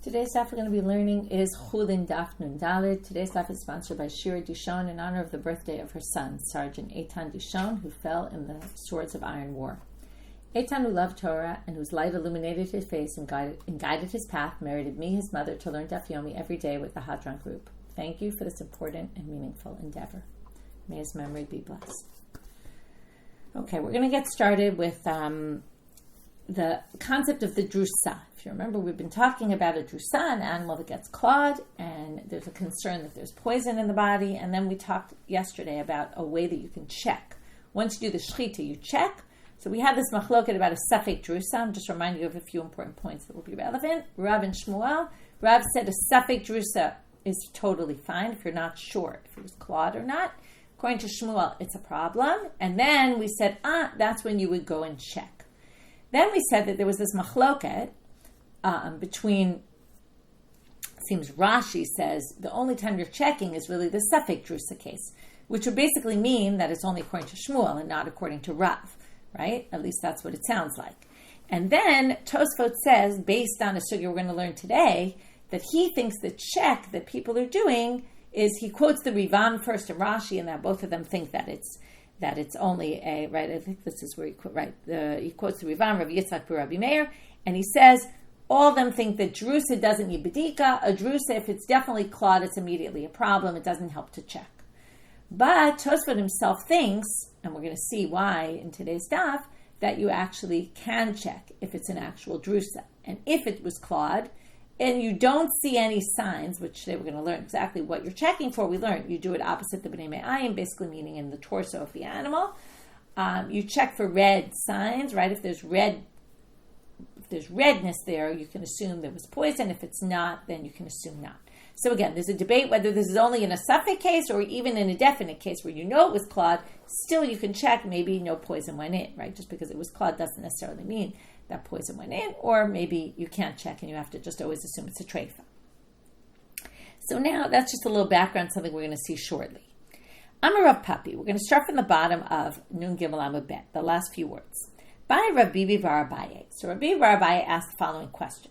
Today's daf we're going to be learning is Chullin Daf Nun Daled. Today's daf is sponsored by Shira Dishon in honor of the birthday of her son, Sergeant Eitan Dishon, who fell in the Swords of Iron War. Eitan, who loved Torah and whose light illuminated his face and guided his path, merited me, his mother, to learn Daf Yomi every day with the Hadran group. Thank you for this important and meaningful endeavor. May his memory be blessed. Okay, we're going to get started with the concept of the drusa. If you remember, we've been talking about a drusa, an animal that gets clawed, and there's a concern that there's poison in the body. And then we talked yesterday about a way that you can check. Once you do the shechita, you check. So we had this machloket about a safek drusa. I'm just reminding you of a few important points that will be relevant. Rav and Shmuel. Rav said a safek drusa is totally fine if you're not sure if it was clawed or not. According to Shmuel, it's a problem. And then we said, that's when you would go and check. Then we said that there was this machloket between, seems Rashi says, the only time you're checking is really the safek drusa case, which would basically mean that it's only according to Shmuel and not according to Rav, right? At least that's what it sounds like. And then Tosfot says, based on a sugya we're going to learn today, that he thinks the check that people are doing is, he quotes the Rivan first and Rashi, and that both of them think that it's only a, right, I think this is where he quotes the Rivan, Rabbi Yitzchak Rabbi Meir, and he says, all of them think that drusa doesn't need bedika. A drusa, if it's definitely clawed, it's immediately a problem. It doesn't help to check. But Tosfot himself thinks, and we're going to see why in today's daf, that you actually can check if it's an actual drusa. And if it was clawed, and you don't see any signs, which today we're going to learn exactly what you're checking for. We learned you do it opposite the b'nei me'ayim, basically meaning in the torso of the animal. You check for red signs, right? If there's redness there, you can assume there was poison. If it's not, then you can assume not. So again, there's a debate whether this is only in a safek case or even in a definite case where you know it was clawed. Still, you can check, maybe no poison went in, right? Just because it was clawed doesn't necessarily mean that poison went in, or maybe you can't check and you have to just always assume it's a treifot. So now that's just a little background, something we're going to see shortly. I'm a Rav Bibi. We're going to start from the bottom of Nun Gimel Amud Bet, the last few words. By Rav Bibi var Abaye. So Rav Bibi var Abaye asked the following question.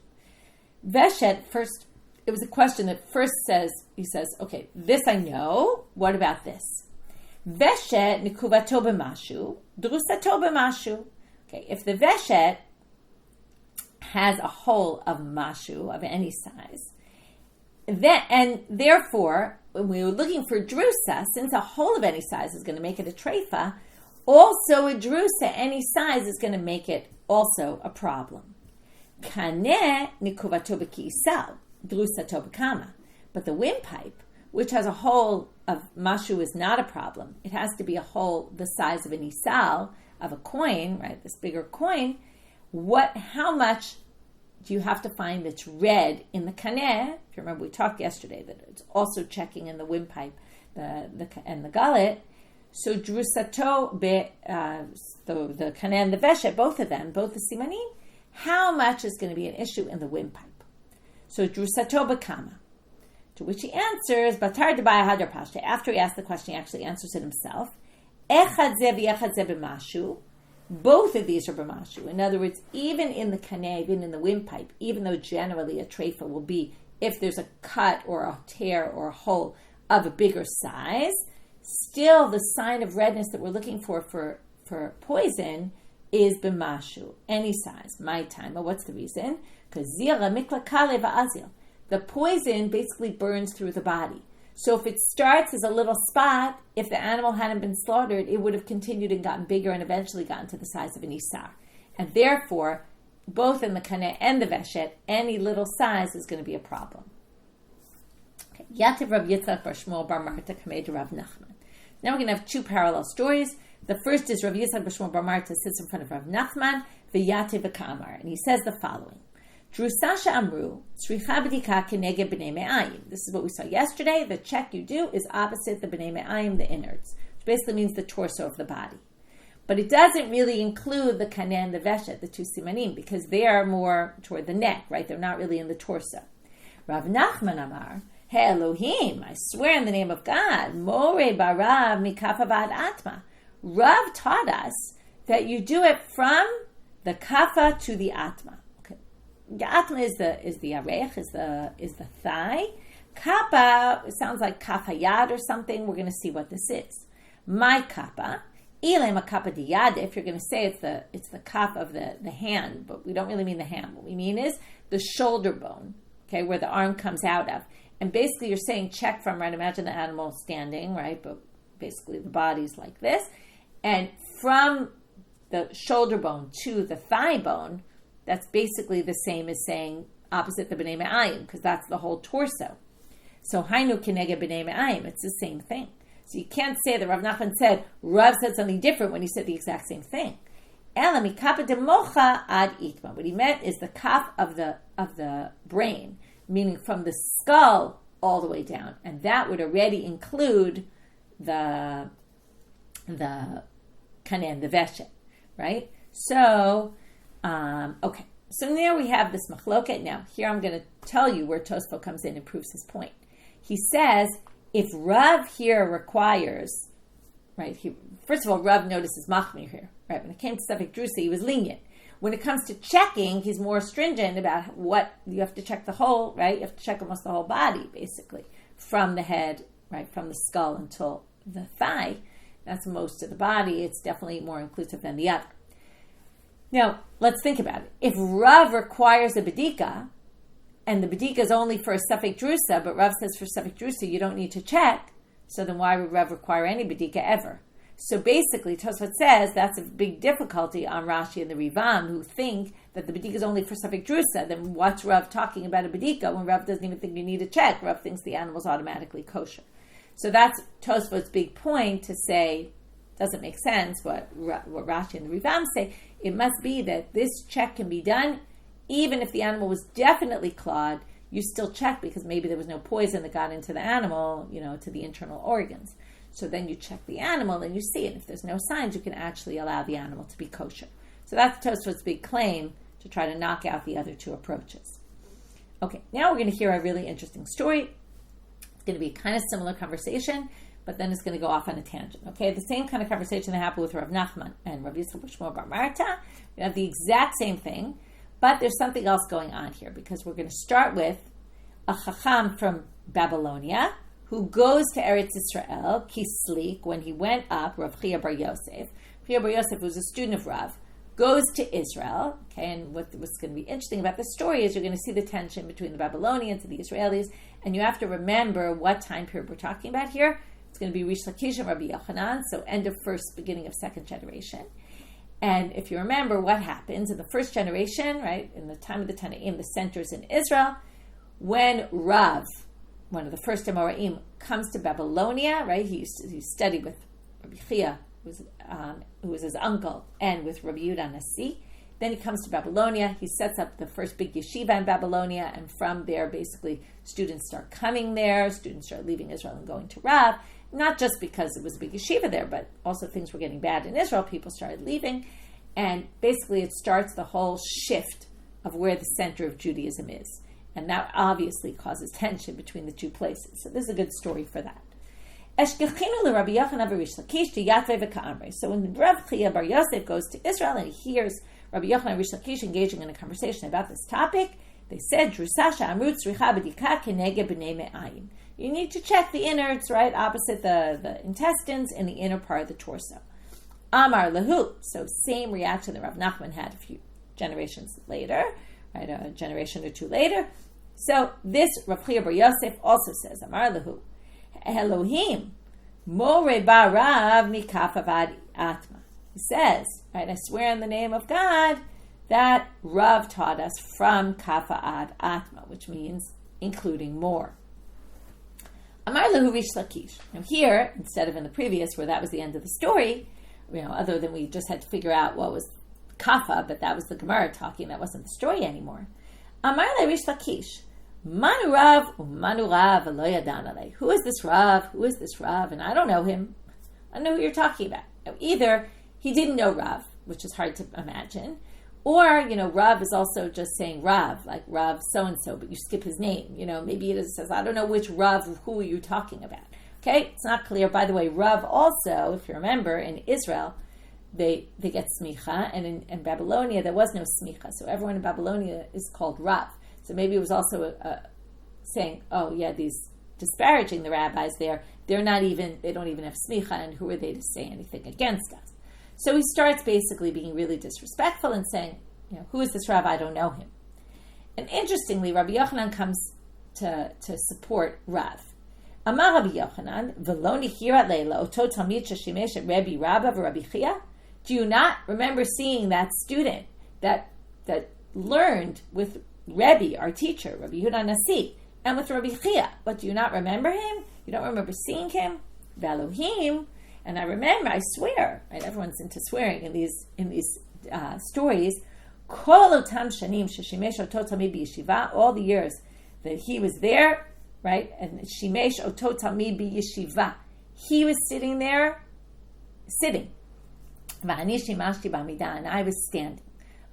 Veshet, first, it was a question that first says, he says, okay, this I know, what about this? Veshet nikuvato b'mashu, drusato b'mashu. Okay, if the veshet has a hole of mashu, of any size, then, and therefore, when we were looking for drusa, since a hole of any size is going to make it a treifot, also a drusa, any size, is going to make it also a problem. Kaneh nikuvato b'ki'isal, drusato b'kama. But the windpipe, which has a hole of mashu, is not a problem. It has to be a hole the size of an isal, of a coin, right? This bigger coin. How much do you have to find that's red in the kaneh? If you remember, we talked yesterday that it's also checking in the windpipe, and the gullet. So drusato the kaneh and the veshet, both of them, both the simanim, how much is going to be an issue in the windpipe? So drusato b'kama. To which he answers, Batar Abaye hadar pashte. After he asks the question, he actually answers it himself. Echad ze v'echad ze b'mashu. Both of these are b'mashu. In other words, even in the kaneh, even in the windpipe, even though generally a treifot will be if there's a cut or a tear or a hole of a bigger size, still the sign of redness that we're looking for poison is b'mashu, any size. My time. What's the reason? Because zira mikla kale va'azil. The poison basically burns through the body. So if it starts as a little spot, if the animal hadn't been slaughtered, it would have continued and gotten bigger and eventually gotten to the size of an issar. And therefore, both in the kaneh and the veshet, any little size is going to be a problem. Okay. Yativ Rav Yitzchak bar Shmuel bar Marta kamed Rav Nachman. Now we're going to have two parallel stories. The first is Rav Yitzchak bar Shmuel bar Marta sits in front of Rav Nachman, v'yativ v'kamar, and he says the following. Drusasha amru, tzricha b'dika keneged b'nei me'ayim. This is what we saw yesterday. The check you do is opposite the b'nei me'ayim, the innards, which basically means the torso of the body. But it doesn't really include the kaneh and the veshet, the two simanim, because they are more toward the neck, right? They're not really in the torso. Rav Nachman amar, He Elohim, I swear in the name of God, More barav mikafa ba'ad atma. Rav taught us that you do it from the kafa to the atma. Atma is the arech, is the thigh. Kappa, it sounds like kaf hayad or something. We're going to see what this is. My kappa, ilem a kappa diyad. If you're going to say it's the kaf of the hand, but we don't really mean the hand. What we mean is the shoulder bone, okay, where the arm comes out of. And basically you're saying check from, right, imagine the animal standing, right, but basically the body's like this. And from the shoulder bone to the thigh bone, that's basically the same as saying opposite the b'nei me'ayim, because that's the whole torso. So hainu kinege b'nei me'ayim, it's the same thing. So you can't say that Rav Nachman said, Rav said something different when he said the exact same thing. Ela mikapa de mocha ad itma. What he meant is the kaf of the brain, meaning from the skull all the way down. And that would already include the kanen, the veshet, right? So, okay. So now we have this machloket. Now, here I'm going to tell you where Tosfot comes in and proves his point. He says, if Rav here requires, right, first of all, Rav notices machmir here, right? When it came to Safek Drusa, he was lenient. When it comes to checking, he's more stringent about what, you have to check the whole, right? You have to check almost the whole body, basically, from the head, right, from the skull until the thigh. That's most of the body. It's definitely more inclusive than the other. Now, let's think about it. If Rav requires a bedika, and the bedika is only for a Safek Drusa, but Rav says for Safek Drusa you don't need to check, so then why would Rav require any bedika ever? So basically, Tosfot says that's a big difficulty on Rashi and the Rivam, who think that the bedika is only for Safek Drusa. Then what's Rav talking about a bedika when Rav doesn't even think you need to check? Rav thinks the animal's automatically kosher. So that's Tosfot's big point to say, doesn't make sense what Rashi and the Rivam say. It must be that this check can be done even if the animal was definitely clawed. You still check because maybe there was no poison that got into the animal, to the internal organs. So then you check the animal and you see it. If there's no signs, you can actually allow the animal to be kosher. So that's Tosfot's big claim to try to knock out the other two approaches. Okay, now we're going to hear a really interesting story. It's going to be a kind of similar conversation, but then it's going to go off on a tangent. Okay, the same kind of conversation that happened with Rav Nachman and Rav Yisrael Shmuel Bar Marta. We have the exact same thing, but there's something else going on here because we're going to start with a chacham from Babylonia who goes to Eretz Yisrael, Kislik, when he went up, Rav Chia Bar Yosef. Chia Bar Yosef was a student of Rav, goes to Israel, okay, and what's going to be interesting about this story is you're going to see the tension between the Babylonians and the Israelis, and you have to remember what time period we're talking about here. It's going to be Reish Lakish and Rabbi Yochanan, so end of first, beginning of second generation. And if you remember what happens in the first generation, right, in the time of the Tanaim, the centers in Israel, when Rav, one of the first Amoraim, comes to Babylonia, right, he studied with Rabbi Chia, who was his uncle, and with Rabbi Yehuda Nasi. Then he comes to Babylonia, he sets up the first big yeshiva in Babylonia, and from there, basically, students start coming there, students start leaving Israel and going to Rav, not just because it was a big yeshiva there, but also things were getting bad in Israel, people started leaving, and basically it starts the whole shift of where the center of Judaism is. And that obviously causes tension between the two places. So this is a good story for that. So when Rav Chia Bar Yosef goes to Israel and he hears Rabbi Yochanan and Reish Lakish engaging in a conversation about this topic, they said, you need to check the innards, right, opposite the intestines in the inner part of the torso. Amar lahu. So same reaction that Rav Nachman had a few generations later, right, a generation or two later. So this Rav Chia Bar Yosef also says, Amar lahu, Elohim, more barav mikaf avad atma. He says, right, I swear in the name of God that Rav taught us from kafa ad atma, which means including more. Amar lahu Reish Lakish. Now here, instead of in the previous where that was the end of the story, other than we just had to figure out what was kafa, but that was the Gemara talking, that wasn't the story anymore. Amar lahu Reish Lakish. Manu Rav, Manu Rav, Lo yadan alei. Who is this Rav? Who is this Rav? And I don't know him. I don't know who you're talking about. Now, either he didn't know Rav, which is hard to imagine, or, Rav is also just saying Rav, like Rav so-and-so, but you skip his name. Maybe it says, I don't know which Rav, who are you talking about? Okay, it's not clear. By the way, Rav also, if you remember, in Israel, they get smicha, and in Babylonia there was no smicha, so everyone in Babylonia is called Rav. So maybe it was also saying, oh yeah, these disparaging the rabbis there, they don't even have smicha, and who are they to say anything against us? So he starts basically being really disrespectful and saying, who is this Rav? I don't know him. And interestingly, Rabbi Yochanan comes to support Rav. Amar Rabbi Yochanan, v'lo nichira leila oto talmid sheshimesh et Rabbi Rabba v'Rabbi Chia. Do you not remember seeing that student that learned with Rebbe, our teacher, Rabbi Yehuda Nasi, and with Rabbi Chia? But do you not remember him? You don't remember seeing him? V'Elohim, and I remember, I swear, right? Everyone's into swearing in these stories. Kol otam shanim sheshimesh oto talmid b'yeshiva, all the years that he was there, right? And shimesh oto talmid b'yeshiva, he was sitting. V'ani shimashti b'amida, and I was standing.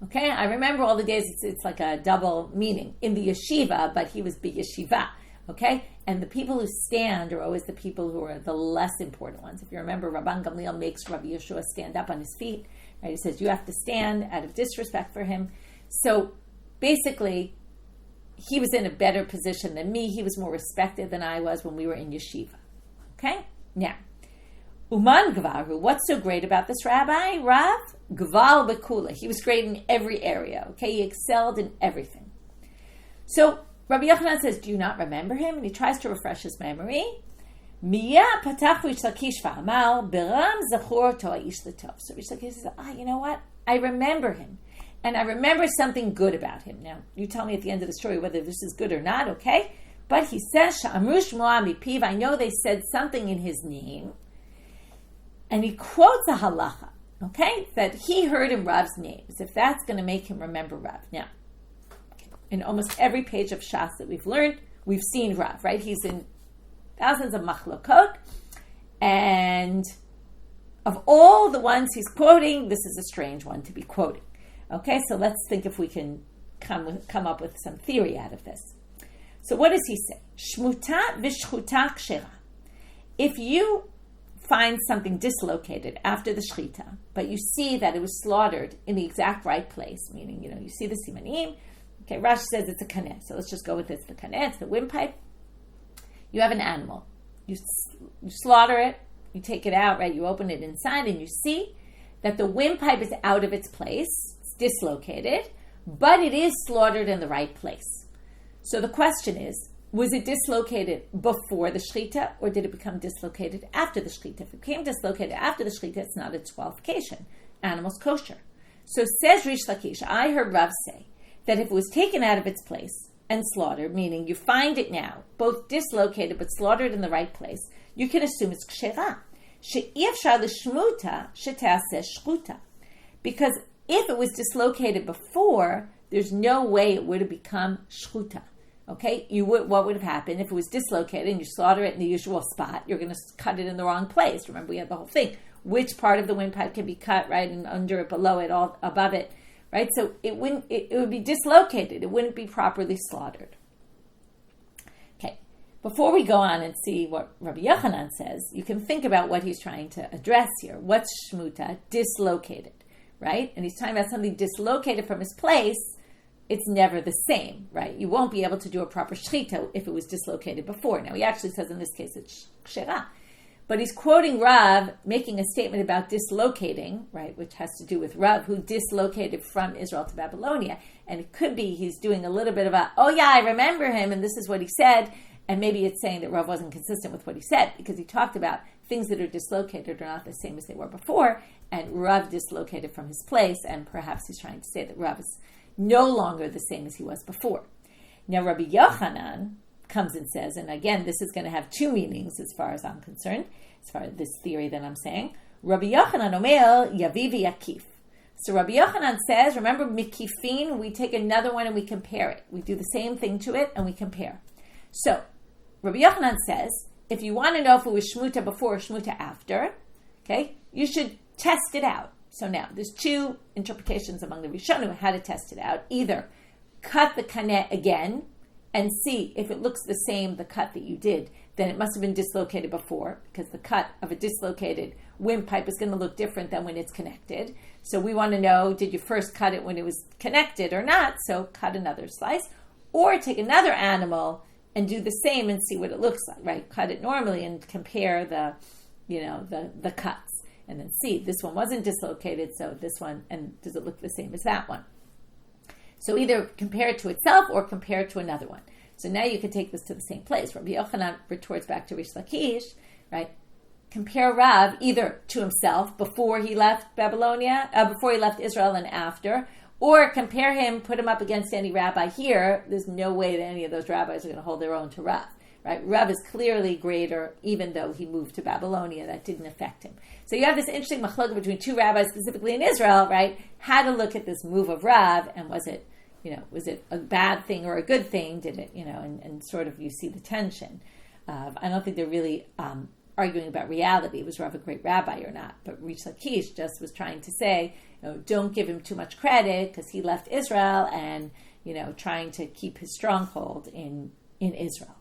Okay, I remember all the days. It's like a double meaning in the yeshiva, but he was b'yeshiva. Okay, and the people who stand are always the people who are the less important ones. If you remember, Rabban Gamliel makes Rabbi Yeshua stand up on his feet. Right? He says you have to stand out of disrespect for him. So basically, he was in a better position than me. He was more respected than I was when we were in yeshiva. Okay, now Uman Gvaru. What's so great about this rabbi? Rav Gval Bekula. He was great in every area. Okay, he excelled in everything. So Rabbi Yochanan says, do you not remember him? And he tries to refresh his memory. Miya patach Reish Lakish v'amar beram zachor to ha'ish l'tov. So Reish Lakish says, you know what? I remember him. And I remember something good about him. Now, you tell me at the end of the story whether this is good or not, okay? But he says, Sha'amru shmoa mipiv. I know they said something in his name. And he quotes a halacha, okay? That he heard in Rav's names, if that's going to make him remember Rav. Now, in almost every page of Shas that we've learned, we've seen Rav, right? He's in thousands of machlokot, and of all the ones he's quoting, this is a strange one to be quoting. Okay, so let's think if we can come up with some theory out of this. So what does he say? Shmuta v'shchuta kshera. If you find something dislocated after the shchita, but you see that it was slaughtered in the exact right place, meaning, you see the simanim. Okay, Rashi says it's a kaneh, so let's just go with this. The kaneh, it's the windpipe. You have an animal. You slaughter it, you take it out, right? You open it inside and you see that the windpipe is out of its place, it's dislocated, but it is slaughtered in the right place. So the question is, was it dislocated before the shechita, or did it become dislocated after the shechita? If it became dislocated after the shechita, it's not a disqualification. Animal's kosher. So says Reish Lakish, I heard Rav say that if it was taken out of its place and slaughtered, meaning you find it now, both dislocated but slaughtered in the right place, you can assume it's kshera. She'ifshar l'shmuta she'taseh shchuta. Because if it was dislocated before, there's no way it would have become shchuta. Okay, what would have happened if it was dislocated and you slaughter it in the usual spot? You're going to cut it in the wrong place. Remember, we had the whole thing. Which part of the windpipe can be cut, right, and under it, below it, all above it, right? So it would be dislocated. It wouldn't be properly slaughtered. Okay, before we go on and see what Rabbi Yochanan says, you can think about what he's trying to address here. What's shmuta? Dislocated, right? And he's talking about something dislocated from his place. It's never the same, right? You won't be able to do a proper shechita if it was dislocated before. Now, he actually says in this case it's kshera. But he's quoting Rav, making a statement about dislocating, right, which has to do with Rav, who dislocated from Israel to Babylonia. And it could be he's doing a little bit of I remember him, and this is what he said. And maybe it's saying that Rav wasn't consistent with what he said, because he talked about things that are dislocated are not the same as they were before, and Rav dislocated from his place, and perhaps he's trying to say that Rav is no longer the same as he was before. Now, Rabbi Yochanan comes and says, and again, this is going to have two meanings as far as I'm concerned, as far as this theory that I'm saying. Rabbi Yochanan omer yaviv yakif. So Rabbi Yochanan says, remember mikifin, we take another one and we compare it. We do the same thing to it and we compare. So Rabbi Yochanan says, if you want to know if it was shmuta before or shmuta after, okay, you should test it out. So now, there's two interpretations among the Rishonim how to test it out. Either cut the kaneh again and see if it looks the same, the cut that you did, then it must have been dislocated before, because the cut of a dislocated windpipe is going to look different than when it's connected. So we want to know, did you first cut it when it was connected or not? So cut another slice, or take another animal and do the same and see what it looks like, right? Cut it normally and compare the cuts, and then see, this one wasn't dislocated, so this one, and does it look the same as that one? So either compare it to itself or compare it to another one. So now you can take this to the same place. Rabbi Yochanan retorts back to Reish Lakish, right? Compare Rav either to himself before he left Babylonia, before he left Israel and after, or compare him, put him up against any rabbi here. There's no way that any of those rabbis are going to hold their own to Rav, right? Rav is clearly greater, even though he moved to Babylonia. That didn't affect him. So you have this interesting machlokah between two rabbis, specifically in Israel, right? How to look at this move of Rav, and was it a bad thing or a good thing? Did it, and sort of you see the tension. I don't think they're really arguing about reality. Was Rav a great rabbi or not? But Reish Lakish just was trying to say, don't give him too much credit because he left Israel and, trying to keep his stronghold in Israel.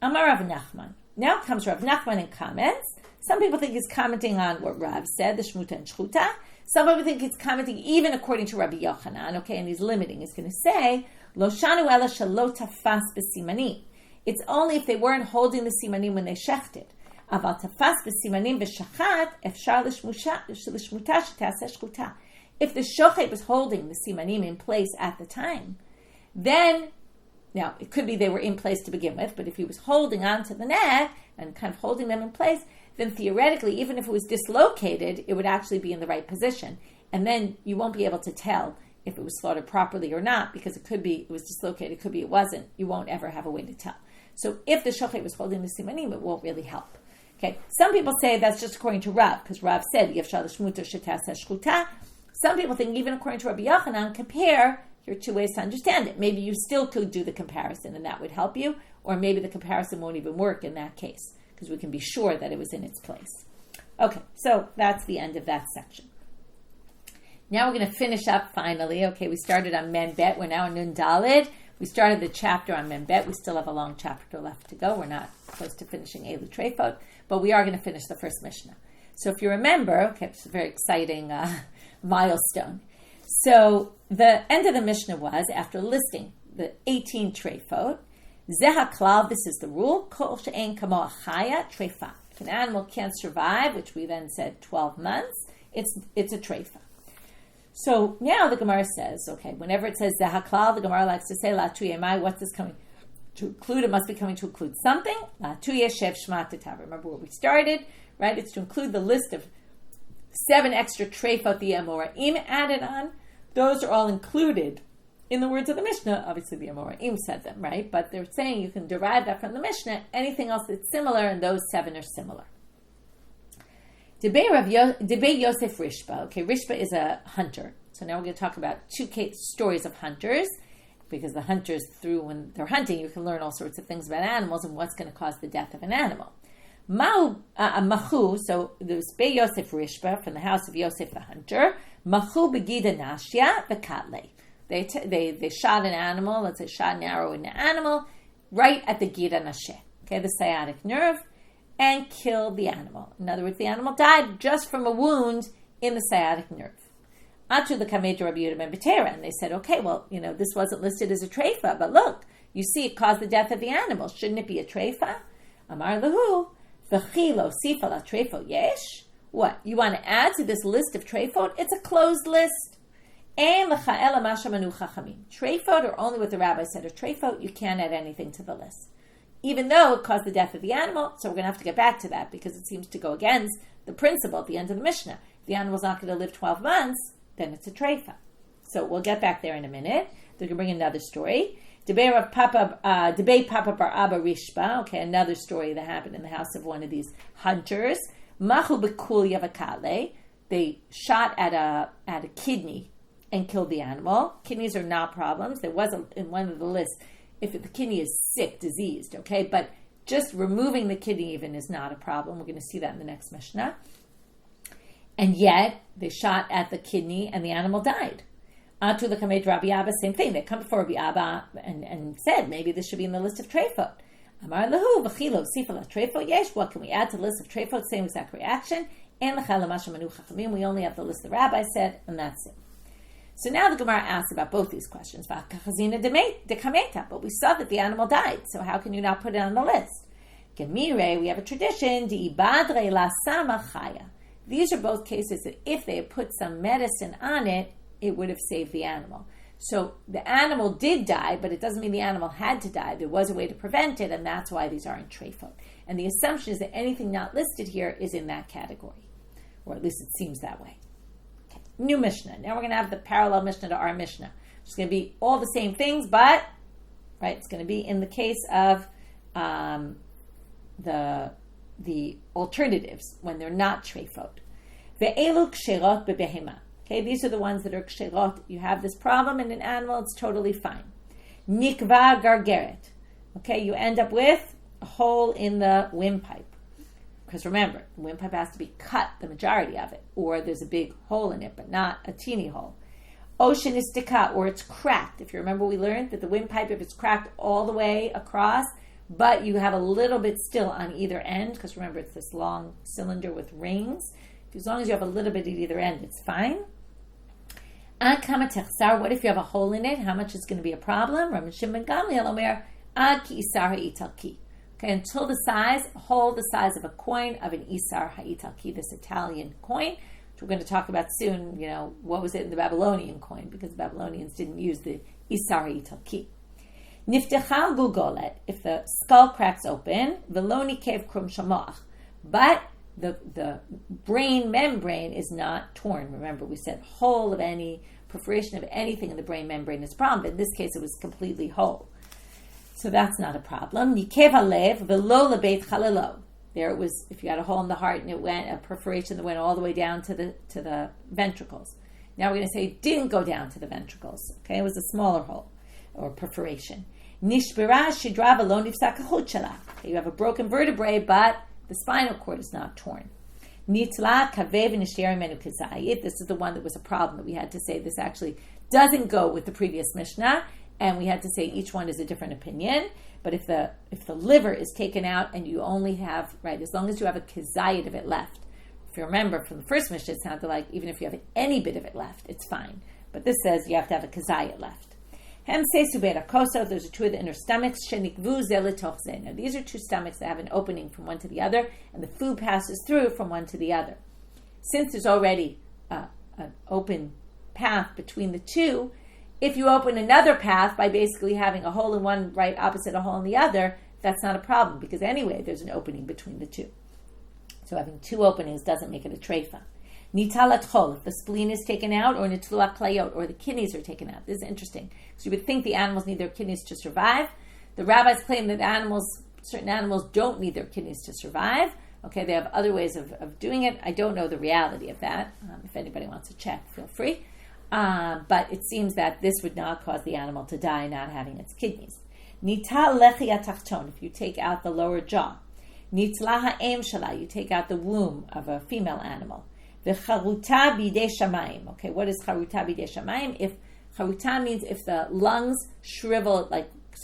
Amar Rav Nachman. Now comes Rav Nachman in comments. Some people think he's commenting on what Rav said, the Shmuta and Shchuta. Some people think he's commenting even according to Rabbi Yochanan, okay, and he's limiting. He's going to say, Lo shanu ela shelo tafas b'simanim. It's only if they weren't holding the simanim when they shechted. Aval tafas b'simanim b'shachat, efshar l'shmuta shetaseh shchuta. If the shochet was holding the simanim in place at the time, then, now it could be they were in place to begin with, but if he was holding onto the neck and kind of holding them in place, then theoretically, even if it was dislocated, it would actually be in the right position. And then you won't be able to tell if it was slaughtered properly or not, because it could be it was dislocated, it could be it wasn't. You won't ever have a way to tell. So if the shochet was holding the simanim, it won't really help. Okay. Some people say that's just according to Rav, because Rav said, Yevshar l'shmuta shetaseh shchuta. Some people think, even according to Rabbi Yochanan, compare your two ways to understand it. Maybe you still could do the comparison and that would help you, or maybe the comparison won't even work in that case, because we can be sure that it was in its place. Okay, so that's the end of that section. Now we're going to finish up finally. Okay, we started on Men Bet. We're now on Nun Daled. We started the chapter on Men Bet. We still have a long chapter left to go. We're not close to finishing Elu Treifot, but we are going to finish the first Mishnah. So if you remember, okay, it's a very exciting milestone. So the end of the Mishnah was, after listing the 18 treifot, Zeh HaKlal, this is the rule, Kol she'en kamo achaya, treifot. If an animal can't survive, which we then said 12 months, it's a treifot. So now the Gemara says, okay, whenever it says Zeh HaKlal, the Gemara likes to say, La tuyeh mai, what's this coming to include? It must be coming to include something. La tuyeh shev shmat tetav. Remember where we started, right? It's to include the list of 7 extra treifot the Amoraim added on. Those are all included in the words of the Mishnah. Obviously, the Amoraim said them, right? But they're saying you can derive that from the Mishnah. Anything else that's similar, and those 7 are similar. Debei Yosef Rishba. Okay, Rishba is a hunter. So now we're going to talk about 2 stories of hunters, because the hunters, when they're hunting, you can learn all sorts of things about animals and what's going to cause the death of an animal. Machu, so there's Bei Yosef Rishba from the house of Yosef the hunter. Machu begida nashya v'katle. They shot an animal, let's say shot an arrow in the animal, right at the gida nasheh, okay, the sciatic nerve, and killed the animal. In other words, the animal died just from a wound in the sciatic nerve. Atu the kamed Rabbi Yehuda ben Betera, and they said, okay, well, this wasn't listed as a treifa, but look, you see it caused the death of the animal. Shouldn't it be a treifa? Amar lahu. Yesh. What? You want to add to this list of treifot? It's a closed list. Treifot are only what the rabbi said are treifot. You can't add anything to the list. Even though it caused the death of the animal, so we're going to have to get back to that because it seems to go against the principle at the end of the Mishnah. If the animal's not going to live 12 months, then it's a treifot. So we'll get back there in a minute. They're going to bring another story. Debei Papa Bar Abba Rishba. Okay, another story that happened in the house of one of these hunters. Machu bekul yavakale. They shot at a kidney and killed the animal. Kidneys are not problems. There was in one of the lists if the kidney is sick, diseased. Okay, but just removing the kidney even is not a problem. We're going to see that in the next Mishnah. And yet they shot at the kidney and the animal died. Atu l'kamed Rabbi Abba, same thing. They come before Rabbi Abba and said, maybe this should be in the list of treifot. Amar lahu v'chilo sifala treifot yesh. What can we add to the list of treifot? Same exact reaction. And l'chal l'masha manu chachamim. We only have the list the rabbi said, and that's it. So now the Gemara asks about both these questions. But we saw that the animal died, so how can you not put it on the list? Gemire, we have a tradition. Di'ibadre la sama chaya. These are both cases that if they had put some medicine on it, it would have saved the animal. So the animal did die, but it doesn't mean the animal had to die. There was a way to prevent it, and that's why these aren't treifot. And the assumption is that anything not listed here is in that category, or at least it seems that way. Okay. New Mishnah. Now we're going to have the parallel Mishnah to our Mishnah. It's going to be all the same things, but it's going to be in the case of the alternatives when they're not treifot. Ve'elu ksherot bebehema. Okay, these are the ones that are ksherot. You have this problem in an animal, it's totally fine. Nikva gargeret. Okay, you end up with a hole in the windpipe. Because remember, the windpipe has to be cut, the majority of it, or there's a big hole in it, but not a teeny hole. Ocean is stika, or it's cracked. If you remember, we learned that the windpipe, if it's cracked all the way across, but you have a little bit still on either end, because remember, it's this long cylinder with rings. As long as you have a little bit at either end, it's fine. What if you have a hole in it? How much is going to be a problem? Okay, until the size, hole the size of a coin of an issar ha'italki, this Italian coin, which we're going to talk about soon. What was it in the Babylonian coin? Because the Babylonians didn't use the issar ha'italki. Niftechal gugolet, if the skull cracks open, veloni kev krum shamoach, but the brain membrane is not torn. Remember, we said whole of any perforation of anything in the brain membrane is a problem. But in this case, it was completely whole. So that's not a problem. Nikev halev velo lebeit chalelo. There it was, if you had a hole in the heart and it went, a perforation that went all the way down to the ventricles. Now we're going to say it didn't go down to the ventricles. Okay, it was a smaller hole or perforation. Nishbira shidra velo nifsak hachut shala. You have a broken vertebrae, but the spinal cord is not torn. Nitla kavev nisheri menu kazayit. This is the one that was a problem that we had to say this actually doesn't go with the previous Mishnah, and we had to say each one is a different opinion. But if the liver is taken out and you only have, as long as you have a kazayit of it left. If you remember from the first Mishnah, it sounded like even if you have any bit of it left, it's fine. But this says you have to have a kazayit left. Hem sesu be'erakoso, those are two of the inner stomachs. Shenikvu ze letoch ze. Now these are two stomachs that have an opening from one to the other, and the food passes through from one to the other. Since there's already an open path between the two, if you open another path by basically having a hole in one right opposite a hole in the other, that's not a problem, because anyway, there's an opening between the two. So having two openings doesn't make it a treifa. Nitalat chol, if the spleen is taken out, or nitluat klayot, or the kidneys are taken out. This is interesting, because you would think the animals need their kidneys to survive. The rabbis claim that certain animals don't need their kidneys to survive. Okay, they have other ways of doing it. I don't know the reality of that. If anybody wants to check, feel free. But it seems that this would not cause the animal to die not having its kidneys. Nital lechi atachton, if you take out the lower jaw. Nitla ha'em shala, you take out the womb of a female animal. The charuta bidei shamayim. Okay, what is charuta bidei shamayim? If charuta means if the lungs shrivel,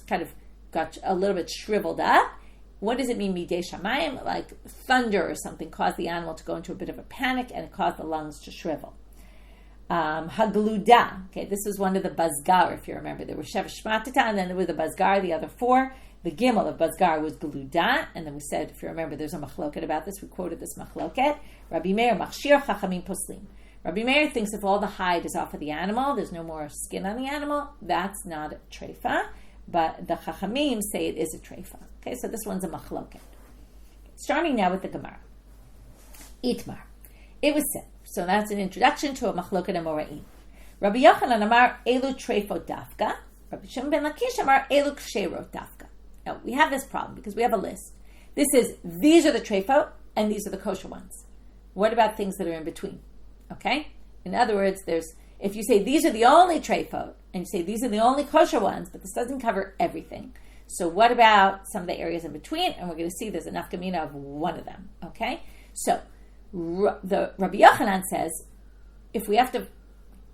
kind of got a little bit shriveled up. What does it mean bidei shamayim? Like thunder or something caused the animal to go into a bit of a panic and it caused the lungs to shrivel. Hagluda. Okay, this was one of the bazgar, if you remember. There were Shev Shmatata, and then there were the bazgar, the other four. The gimel of bazgar was gluda, and then we said, if you remember, there's a machloket about this. We quoted this machloket. Rabbi Meir machshir chachamim poslim. Rabbi Meir thinks if all the hide is off of the animal, there's no more skin on the animal, that's not a treifa. But the chachamim say it is a treifa. Okay, so this one's a machloket. Starting now with the Gemara. Itmar. It was said. So that's an introduction to a machloket amoraim. Rabbi Yochanan amar elu treifot dafka. Rabbi Shimon ben Lakish amar elu ksherot dafka. Now we have this problem because we have a list. These are the treifot and these are the kosher ones. What about things that are in between? Okay? In other words, if you say these are the only treifot and you say these are the only kosher ones, but this doesn't cover everything. So what about some of the areas in between? And we're going to see there's a nafkamina of one of them. Okay? So the Rabbi Yochanan says, if we have to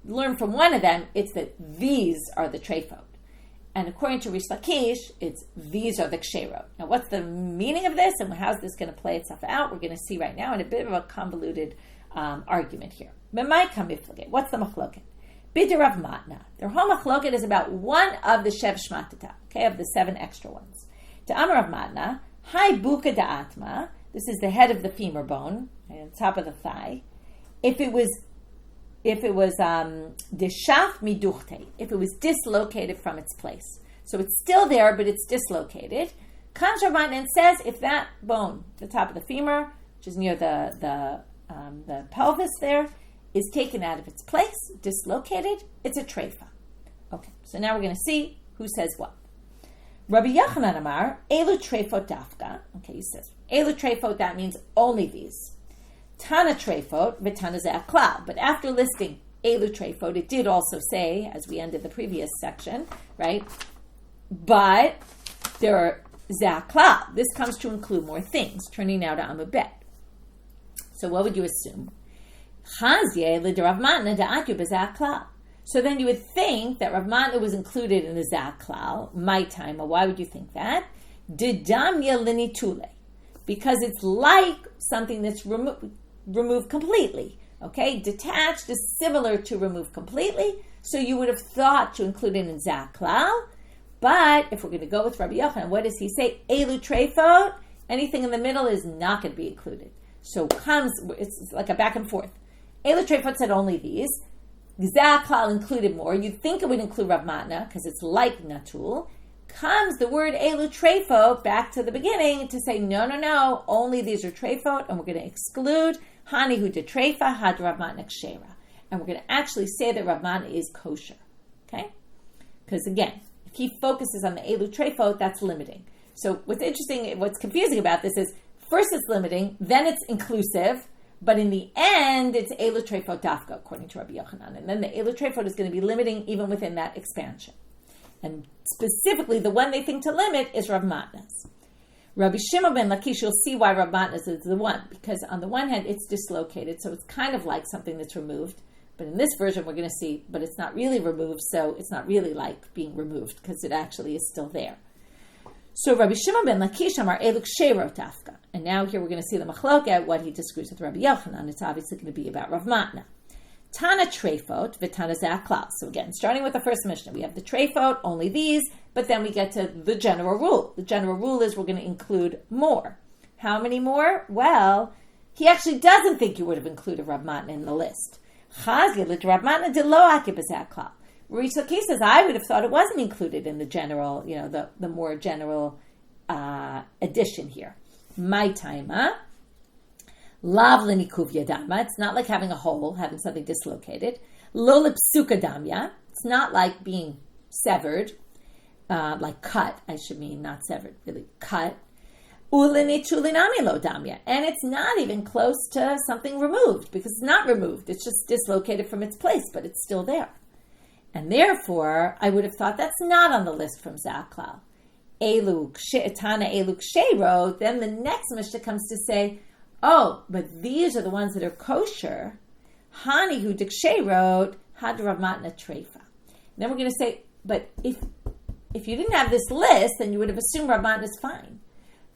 learn from one of them, it's that these are the treifot. And according to Reish Lakish, it's these are the ksherot. Now, what's the meaning of this, and how's this going to play itself out? We're going to see right now in a bit of a convoluted argument here. What's the machloket? B'di Rav Matna. Their whole machloket is about one of the shev shmatata, okay, of the 7 extra ones. To Amar Rav Matna, hai buka da'atma. This is the head of the femur bone, right, on top of the thigh. If it was deshaf miduchte, if it was dislocated from its place. So it's still there, but it's dislocated. Comes Rav Nachman and says, if that bone, the top of the femur, which is near the pelvis there, is taken out of its place, dislocated, it's a treifot. Okay, so now we're going to see who says what. Rabbi Yochanan Amar, elu treifot dafka. Okay, he says, elu treifot, that means only these. Tana treifot, v'tana ze'aklal. But after listing elu treifot, it did also say, as we ended the previous section, right? But there are ze'aklal. This comes to include more things, turning now to Abaye. So what would you assume? So then you would think that Rav Nachman was included in the zaklal. My time. Why would you think that? Because it's like something that's removed completely. Okay, detached is similar to removed completely. So you would have thought to include it in zaklal. But if we're going to go with Rabbi Yochanan, what does he say? Elu treifot. Anything in the middle is not going to be included. So it's like a back and forth. Elu treifot said only these. Zaklal included more. You'd think it would include Rav Matna because it's like natul. Comes the word elu treifot back to the beginning to say no, only these are treifot, and we're going to exclude hani hu de treifa had Rav Matna kshera, and we're going to actually say that Rav Matna is kosher. Okay, because again, if he focuses on the elu treifot, that's limiting. So what's confusing about this is first it's limiting, then it's inclusive. But in the end, it's elu treifot dafka, according to Rabbi Yochanan. And then the elu treifot is going to be limiting even within that expansion. And specifically, the one they think to limit is Rav Matna's. Rabbi Shimon ben Lakish, you'll see why Rav Matna's is the one. Because on the one hand, it's dislocated, so it's kind of like something that's removed. But in this version, we're going to see, but it's not really removed, so it's not really like being removed, because it actually is still there. So Rabbi Shimon ben Lakish amar elu kshero dafka. And now here we're going to see the machloket, what he disagrees with Rabbi Yochanan. It's obviously going to be about Rav Matna. Tana treifot v'tana ze'aklal. So again, starting with the first Mishnah, we have the treifot, only these, but then we get to the general rule. The general rule is we're going to include more. How many more? Well, he actually doesn't think you would have included Rav Matna in the list. Reish Lakish says, I would have thought it wasn't included in the general, the more general addition here. My timer. Lav lenikuv yadama. It's not like having a hole, having something dislocated. Lo lipsuka damya. It's not like being severed, like cut, I should mean, not severed, really cut. Ulinichulinami lo damya. And it's not even close to something removed, because it's not removed. It's just dislocated from its place, but it's still there. And therefore, I would have thought that's not on the list from zaklal. Tana elu kshero, then the next Mishnah comes to say, oh, but these are the ones that are kosher. Hani hu de kshero had Rav Matna treifa. Then we're going to say, but if you didn't have this list, then you would have assumed Rav Matna is fine,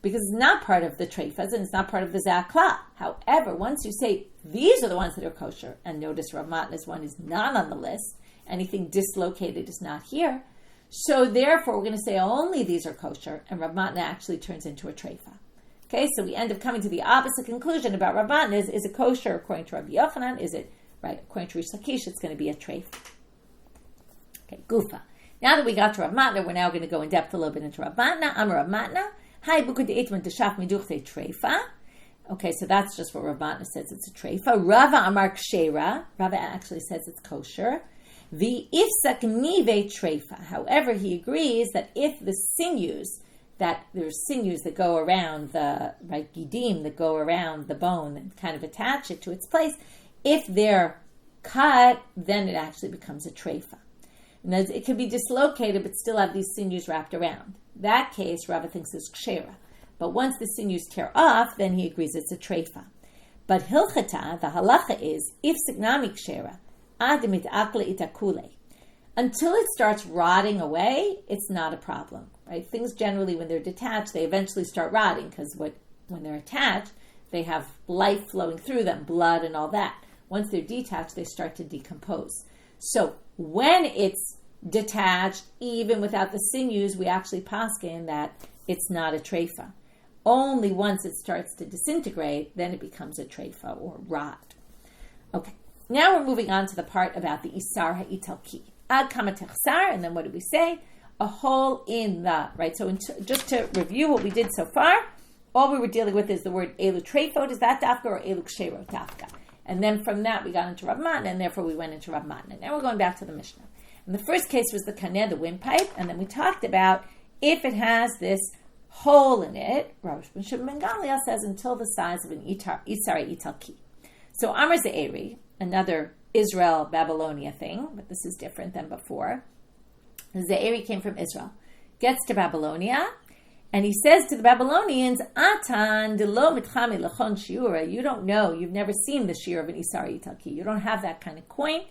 because it's not part of the treifas and it's not part of the zaklal. However, once you say these are the ones that are kosher, and notice Rav Matna's one is not on the list, anything dislocated is not here. So therefore, we're going to say only these are kosher, and Rav Matna actually turns into a treifa. Okay, so we end up coming to the opposite conclusion about Rav Matna. Is it kosher according to Rabbi Yochanan? Is it, right, according to Reish Lakish, it's going to be a treifa. Okay, gufa. Now that we got to Rav Matna, we're now going to go in depth a little bit into Rav Matna. Amar Rav Matna, hai buka de'itman teshaf miduchte treifa. Okay, so that's just what Rav Matna says, it's a treifa. Rava amar kshera. Rava actually says it's kosher. The ifsak nive treifa. However, he agrees that if the sinews, that there's sinews that go around the gidim that go around the bone and kind of attach it to its place, if they're cut, then it actually becomes a treifa. And it can be dislocated, but still have these sinews wrapped around. That case, Rava thinks is kshera. But once the sinews tear off, then he agrees it's a treifa. But hilchata, the halacha is, if signami kshera, Until it starts rotting away, it's not a problem, right? Things generally, when they're detached, they eventually start rotting because when they're attached, they have life flowing through them, blood and all that. Once they're detached, they start to decompose. So when it's detached, even without the sinews, we actually paskin that it's not a treifa. Only once it starts to disintegrate, then it becomes a treifa or rot. Okay, now we're moving on to the part about the issar ha'italki. Ad kama techsar, and then what did we say? A hole in the, right? So just to review what we did so far, all we were dealing with is the word elu treifot, is that dafka, or elu kshero dafka? And then from that we got into Rav Nachman, and therefore we went into Rav Nachman. Now we're going back to the Mishnah. And the first case was the kaneh, the windpipe, and then we talked about if it has this hole in it, Rav Ben Gamliel says until the size of an issar italki. So Amar Ze'eri, another Israel Babylonia thing, but this is different than before. Ze'eri came from Israel, gets to Babylonia, and he says to the Babylonians, Atan de lo mitchami lechon shiura. You don't know, you've never seen the shiur of an issar italki. You don't have that kind of coin.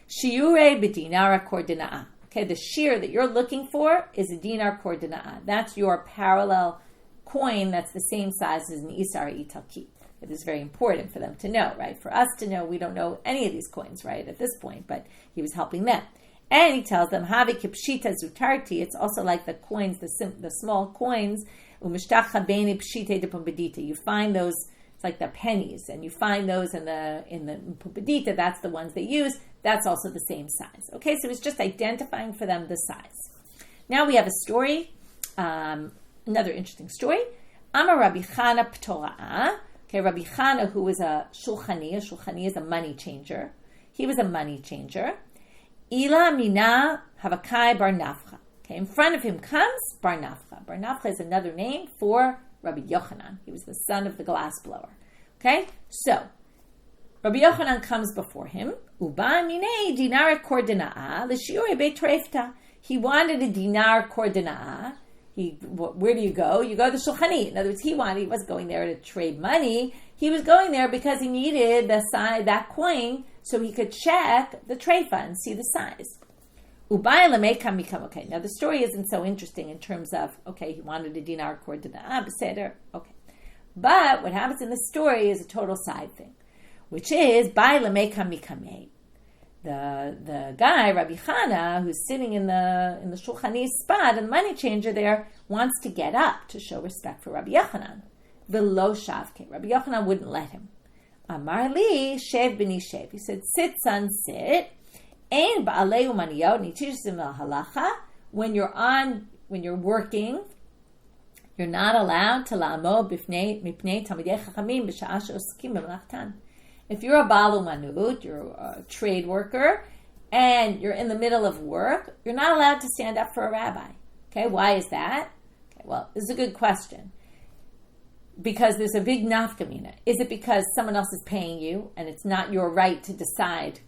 Shiure b'dinar kordina'a. Okay, the shiur that you're looking for is a dinar kordina'a. That's your parallel coin that's the same size as an issar italki. It is very important for them to know, right? For us to know, we don't know any of these coins, right, at this point, but he was helping them. And he tells them, Havi kipshita zutarti. It's also like the coins, the small coins. Umishtacha beni pshite de pumbedita. You find those, it's like the pennies, and you find those in the pumbedita. That's the ones they use. That's also the same size. Okay, so it's just identifying for them the size. Now we have a story, another interesting story. Amar Rabbi Chana Ptora'ah. Okay, Rabbi Chana, who was a shulchani is a money changer. He was a money changer. Ila mina havakai bar nafcha. Okay, in front of him comes bar nafcha. Bar nafcha is another name for Rabbi Yochanan. He was the son of the glassblower. Okay, so Rabbi Yochanan comes before him. Uba minei dinar kordina'a l'shiure beit treifta. He wanted a dinar kordina'a. Where do you go? You go to the shulchani. In other words, he wasn't going there to trade money. He was going there because he needed the size, that coin, so he could check the treifot and see the size. Okay, now the story isn't so interesting in terms of, okay, he wanted a dinar kordina'a, beseder, okay. But what happens in the story is a total side thing, which is, the guy, Rabbi Chana, who's sitting in the shulchani spot, and the money changer there, wants to get up to show respect for Rabbi Yochanan. V'lo shavke. Rabbi Yochanan wouldn't let him. Amar li, shev b'ni shev. He said, sit, son, sit. Ein ba'alei umaniyot nitishim halacha. When you're working, you're not allowed to la'amo mipnei talmidei chachamim b'sha'a she'oskim b'melachtan. If you're a baal umanut, you're a trade worker, and you're in the middle of work, you're not allowed to stand up for a rabbi. Okay, why is that? Okay, well, this is a good question. Because there's a big nafkamina. Is it because someone else is paying you, and it's not your right to decide,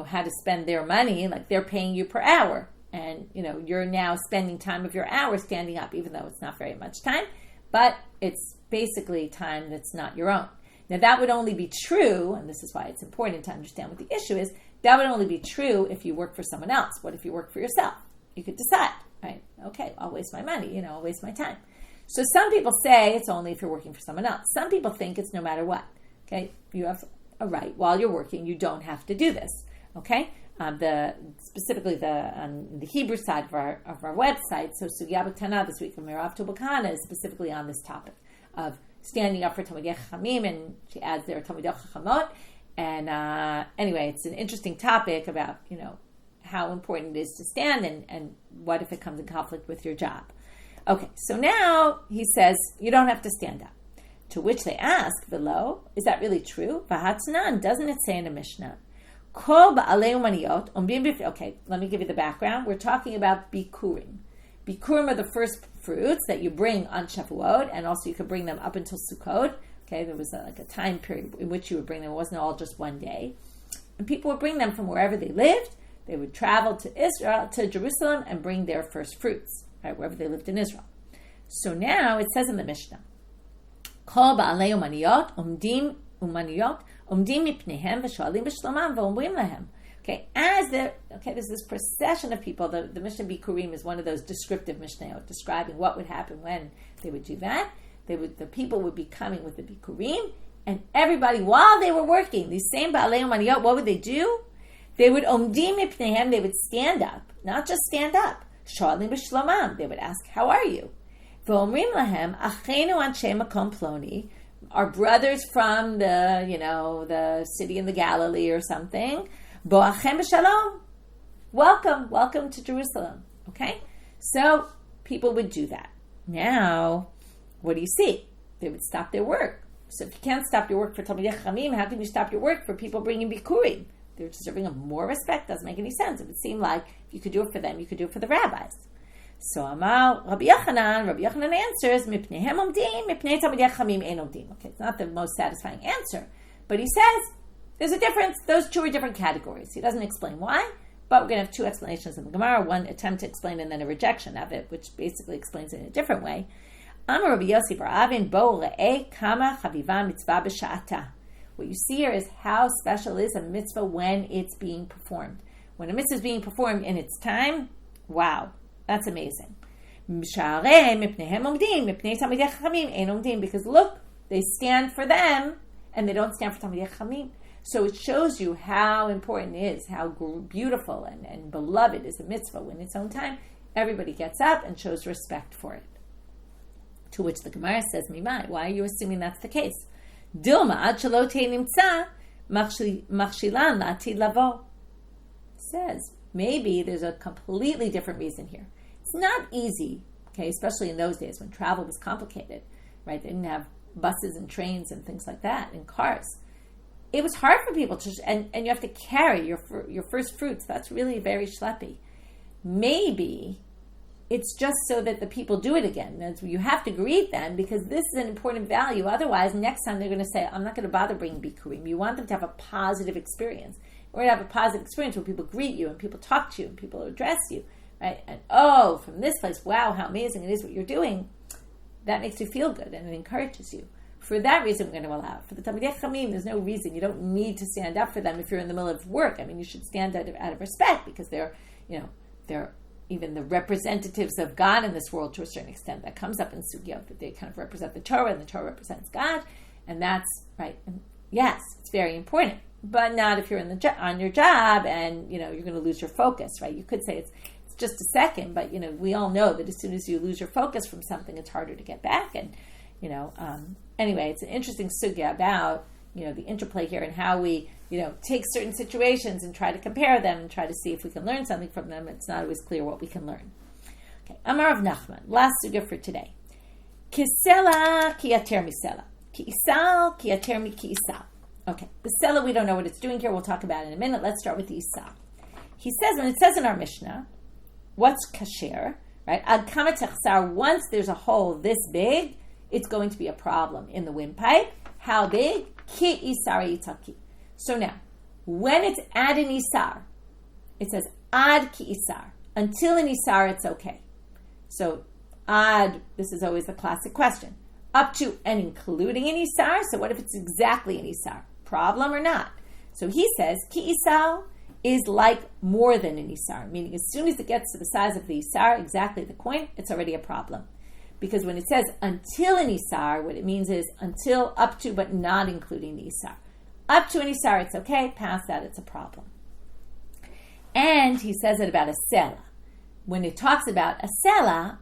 how to spend their money, like they're paying you per hour, and, you're now spending time of your hour standing up, even though it's not very much time, but it's basically time that's not your own. Now, that would only be true, and this is why it's important to understand what the issue is, that would only be true if you work for someone else. What if you work for yourself? You could decide, right? Okay, I'll waste my money, I'll waste my time. So some people say it's only if you're working for someone else. Some people think it's no matter what, okay? You have a right. While you're working, you don't have to do this, okay? Specifically on the Hebrew side of our website, so Sugya B'Tana this week from Rav Tubakana is specifically on this topic of standing up for Talmidei Chachamim, and she adds there Talmidei Chachamot. And anyway, it's an interesting topic about, how important it is to stand and what if it comes in conflict with your job. Okay, so now he says, you don't have to stand up. To which they ask, Velo, is that really true? Vahatznan, doesn't it say in the Mishnah? Okay, let me give you the background. We're talking about bikurim. Bikurim are the first fruits that you bring on Shavuot, and also you could bring them up until Sukkot. Okay, there was a time period in which you would bring them. It wasn't all just one day. And people would bring them from wherever they lived. They would travel to Jerusalem, and bring their first fruits, right, wherever they lived in Israel. So now it says in the Mishnah, Kol ba'alei umaniyot umdim mipnehem v'shoalim b'shlomam v'omrim lehem. Okay, there's this procession of people. The Mishnah Bikurim is one of those descriptive Mishnayot, describing what would happen when they would do that. The people would be coming with the Bikurim, and everybody, while they were working, these same Baalei Umaniyot, what would they do? They would omdim mipneihem, they would stand up, not just stand up. Sholim b'shlomam, they would ask, how are you? V'omrim lahem, achenu anshe makom ploni, our brothers from the city in the Galilee or something, Bo'achem b'shalom, welcome to Jerusalem. Okay? So people would do that. Now, what do you see? They would stop their work. So if you can't stop your work for Talmidei Chachamim, how can you stop your work for people bringing Bikurim? They're deserving of more respect. Doesn't make any sense. It would seem like if you could do it for them, you could do it for the rabbis. So Amal Rabbi Yochanan answers, Mipneihem omdim, Mipnei Talmidei Chachamim ein omdim. Okay, it's not the most satisfying answer, but he says there's a difference. Those two are different categories. He doesn't explain why, but we're going to have two explanations in the Gemara, one attempt to explain and then a rejection of it, which basically explains it in a different way. Amar Rabbi Yossi bar Avin, bo re'eh kama chaviva mitzvah b'sha'ata. What you see here is how special is a mitzvah when it's being performed. When a mitzvah is being performed in its time, wow, that's amazing. Because look, they stand for them and they don't stand for Talmidei Chachamim. So it shows you how important it is, how beautiful and beloved is a mitzvah when it's own time. Everybody gets up and shows respect for it. To which the Gemara says, Mimai, why are you assuming that's the case? Dilma ad shelo nimtza machshilan la'atid lavo. Says, maybe there's a completely different reason here. It's not easy, okay, especially in those days when travel was complicated, right? They didn't have buses and trains and things like that, and cars. It was hard for people to, and you have to carry your first fruits. That's really very schleppy. Maybe it's just so that the people do it again. You have to greet them because this is an important value. Otherwise, next time they're going to say, I'm not going to bother bringing Bikurim. You want them to have a positive experience. We're going to have a positive experience where people greet you and people talk to you and people address you, right? And from this place, wow, how amazing it is what you're doing. That makes you feel good and it encourages you. For that reason, we're going to allow it. For the Talmidei Chachamim, there's no reason. You don't need to stand up for them if you're in the middle of work. I mean, you should stand out of respect because they're even the representatives of God in this world to a certain extent. That comes up in Sugiyot, that they kind of represent the Torah and the Torah represents God. And that's, right, and yes, it's very important. But not if you're on your job and, you're going to lose your focus, right? You could say it's just a second, but, we all know that as soon as you lose your focus from something, it's harder to get back. And, anyway, it's an interesting sugya about, the interplay here and how we, take certain situations and try to compare them and try to see if we can learn something from them. It's not always clear what we can learn. Okay, Amar Rav Nachman, last sugya for today. Kisela ki yater misela. Ki isal ki yater mi ki isal. Okay, the sela, we don't know what it's doing here. We'll talk about it in a minute. Let's start with the issar. He says, when it says in our Mishnah, what's kosher, right? Ad kama techsar, once there's a hole this big, it's going to be a problem in the windpipe. How big? Ki issar yitaki. So now, when it's ad an issar, it says ad ki issar. Until an issar, it's okay. So ad, this is always the classic question. Up to and including an issar. So what if it's exactly an issar? Problem or not? So he says, ki issar is like more than an issar, meaning as soon as it gets to the size of the issar, exactly the coin, it's already a problem. Because when it says until an issar, what it means is until, up to, but not including the issar. Up to an issar, it's okay. Past that, it's a problem. And he says it about a sela. When it talks about a sela,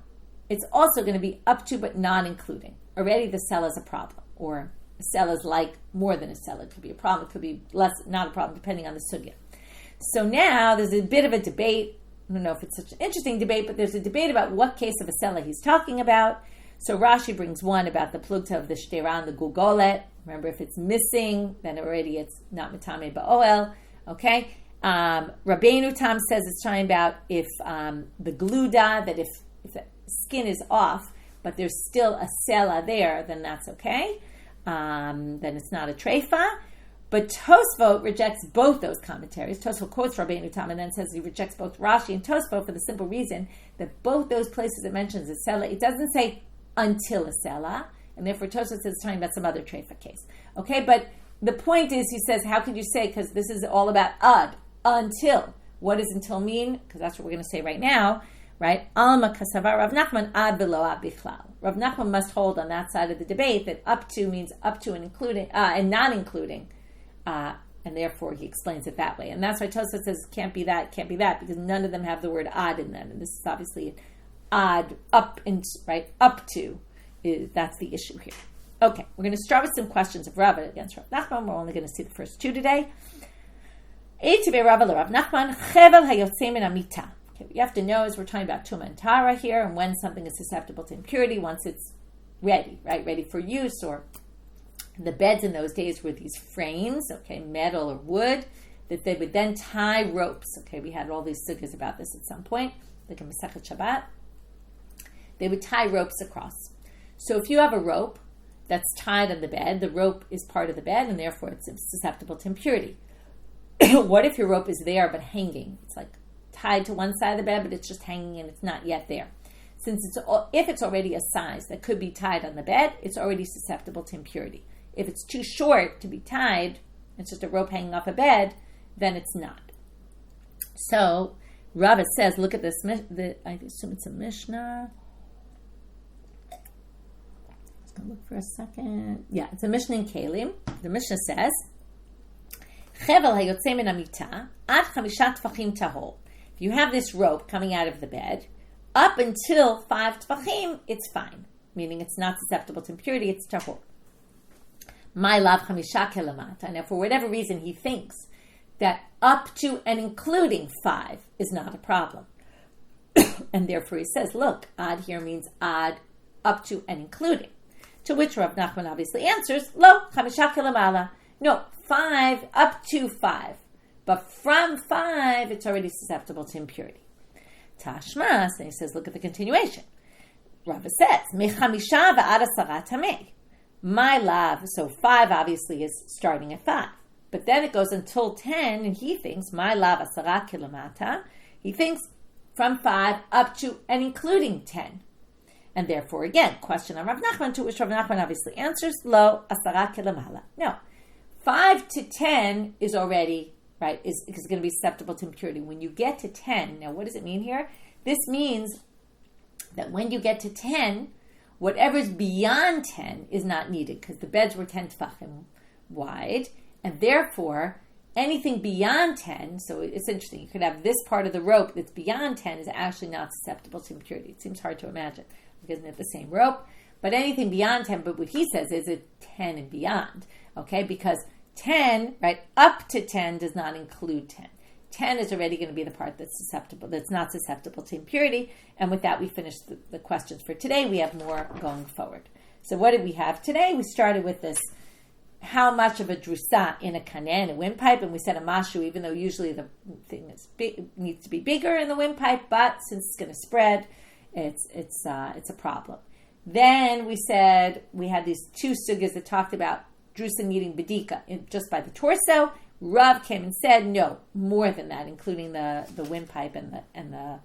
it's also going to be up to, but not including. Already the sela is a problem. Or a sela is like more than a sela. It could be a problem. It could be less, not a problem, depending on the sugya. So now there's a bit of a debate. I don't know if it's such an interesting debate, but there's a debate about what case of a sela he's talking about. So Rashi brings one about the plugta of the shtera and the gugolet. Remember, if it's missing, then already it's not mitame ba'oel. Okay? Rabbeinu Tam says it's talking about if the gluda, that if the skin is off, but there's still a sela there, then that's okay. Then it's not a treifot. But Tosfot rejects both those commentaries. Tosfot quotes Rabbeinu Tam and then says he rejects both Rashi and Tosfot for the simple reason that both those places it mentions a sela, it doesn't say until a sela, and therefore Tosfot says it's talking about some other treifot case. Okay, but the point is, he says, how could you say, because this is all about ad, until. What does until mean? Because that's what we're going to say right now, right? Alma kasava Rav Nachman ad v'lo ad bichlal. Rav Nachman must hold on that side of the debate that up to means up to and including, and not including, and therefore he explains it that way. And that's why Tosafot says can't be that, because none of them have the word ad in them. And this is obviously ad, up, right? Up to, that's the issue here. Okay, we're going to start with some questions of Rav against Rav Nachman. We're only going to see the first two today. Rav Nachman, chevel hayotzei min hamita. Okay, what you have to know is we're talking about tuma and tara here, and when something is susceptible to impurity, once it's ready, right, ready for use. Or the beds in those days were these frames, okay, metal or wood, that they would then tie ropes. Okay, we had all these sugyas about this at some point, like in Masechet Shabbat. They would tie ropes across. So if you have a rope that's tied on the bed, the rope is part of the bed, and therefore it's susceptible to impurity. What if your rope is there but hanging? It's like tied to one side of the bed, but it's just hanging and it's not yet there. If it's already a size that could be tied on the bed, it's already susceptible to impurity. If it's too short to be tied, it's just a rope hanging off a bed, then it's not. So Rava says, look at this. I assume it's a Mishnah. Just gonna look for a second. Yeah, it's a Mishnah in Kelim. The Mishnah says, Chevel hayotzei min hamita ad 5 tefachim tahol. If you have this rope coming out of the bed, up until 5 tefachim, it's fine. Meaning it's not susceptible to impurity, it's tahol. My lav 5 kelamata. Now, for whatever reason, he thinks that up to and including 5 is not a problem. And therefore he says, look, ad here means ad up to and including. To which Rav Nachman obviously answers, lo, 5 kelamala. No, 5 up to 5. But from 5, it's already susceptible to impurity. Tashmas, and he says, look at the continuation. Rava says, mechamisha v'ad 10 tamei. My lav, so 5 obviously is starting at 5. But then it goes until 10, and he thinks, my lav 10 kilamata. He thinks from 5 up to and including 10. And therefore, again, question on Rav Nachman, to which Rav Nachman obviously answers, lo 10 kilamala. No. 5 to 10 is already, right, is going to be susceptible to impurity. When you get to 10, now what does it mean here? This means that when you get to 10, whatever's beyond 10 is not needed, because the beds were 10 tefachim wide, and therefore anything beyond 10, so it's interesting, you could have this part of the rope that's beyond 10 is actually not susceptible to impurity. It seems hard to imagine, because it's the same rope, but anything beyond 10, but what he says is it 10 and beyond, okay, because 10, right, up to 10 does not include 10. 10 is already going to be the part that's not susceptible to impurity. And with that, we finished the questions for today. We have more going forward. So what did we have today? We started with this, how much of a drusa in a kanen, a windpipe, and we said a mashu, even though usually the thing is needs to be bigger in the windpipe, but since it's going to spread, it's a problem. Then we said we had these two sugyas that talked about drusa needing bedika just by the torso. Rav came and said no, more than that, including the windpipe and the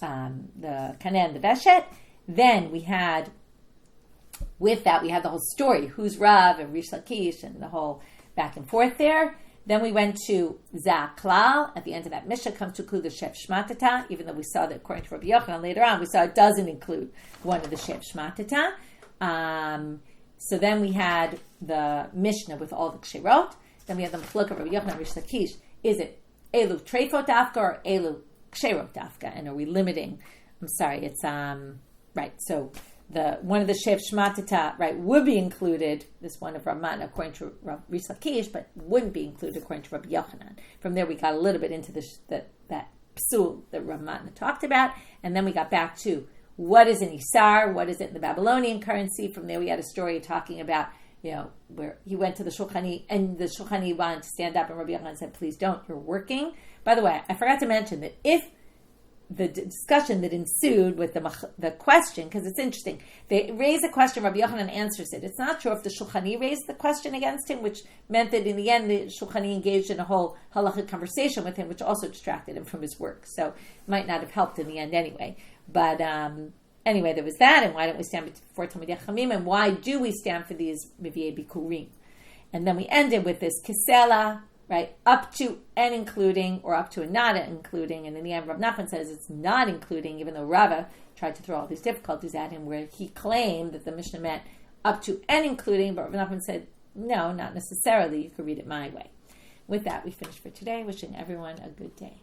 kanen, the veshet. Then we had, with that, we had the whole story, who's Rav and Reish Lakish and the whole back and forth there. Then we went to Zaklal. At the end of that Mishnah comes to include the Shef Shmatata, even though we saw that according to Rabbi Yochanan later on, we saw it doesn't include one of the Shef Shmatata. So then we had the Mishnah with all the Ksherot. Then we had the Machlok of Rabbi Yochanan, Reish Lakish. Is it Elu treifot dafka or Elu Ksherot dafka? And are we limiting? I'm sorry, it's right. So the one of the Shef Shmatata, right, would be included. This one of Raman according to Reish Lakish, but wouldn't be included according to Rabbi Yochanan. From there, we got a little bit into that psul that Raman talked about, and then we got back to what is an issar, what is it in the Babylonian currency. From there, we had a story talking about, where he went to the Shulchani, and the Shulchani wanted to stand up, and Rabbi Yochanan said, please don't, you're working. By the way, I forgot to mention that if the discussion that ensued with the question, because it's interesting, they raise a question, Rabbi Yochanan answers it. It's not sure if the Shulchani raised the question against him, which meant that in the end, the Shulchani engaged in a whole halachic conversation with him, which also distracted him from his work. So it might not have helped in the end anyway. But anyway, there was that, and why don't we stand before Talmidei Chachamim, and why do we stand for these Mivyei Bikurim? And then we ended with this Kisela, right? Up to and including, or up to and not including. And in the end, Rav Nachman says it's not including, even though Rava tried to throw all these difficulties at him, where he claimed that the Mishnah meant up to and including, but Rav Nachman said, no, not necessarily. You could read it my way. With that, we finish for today. Wishing everyone a good day.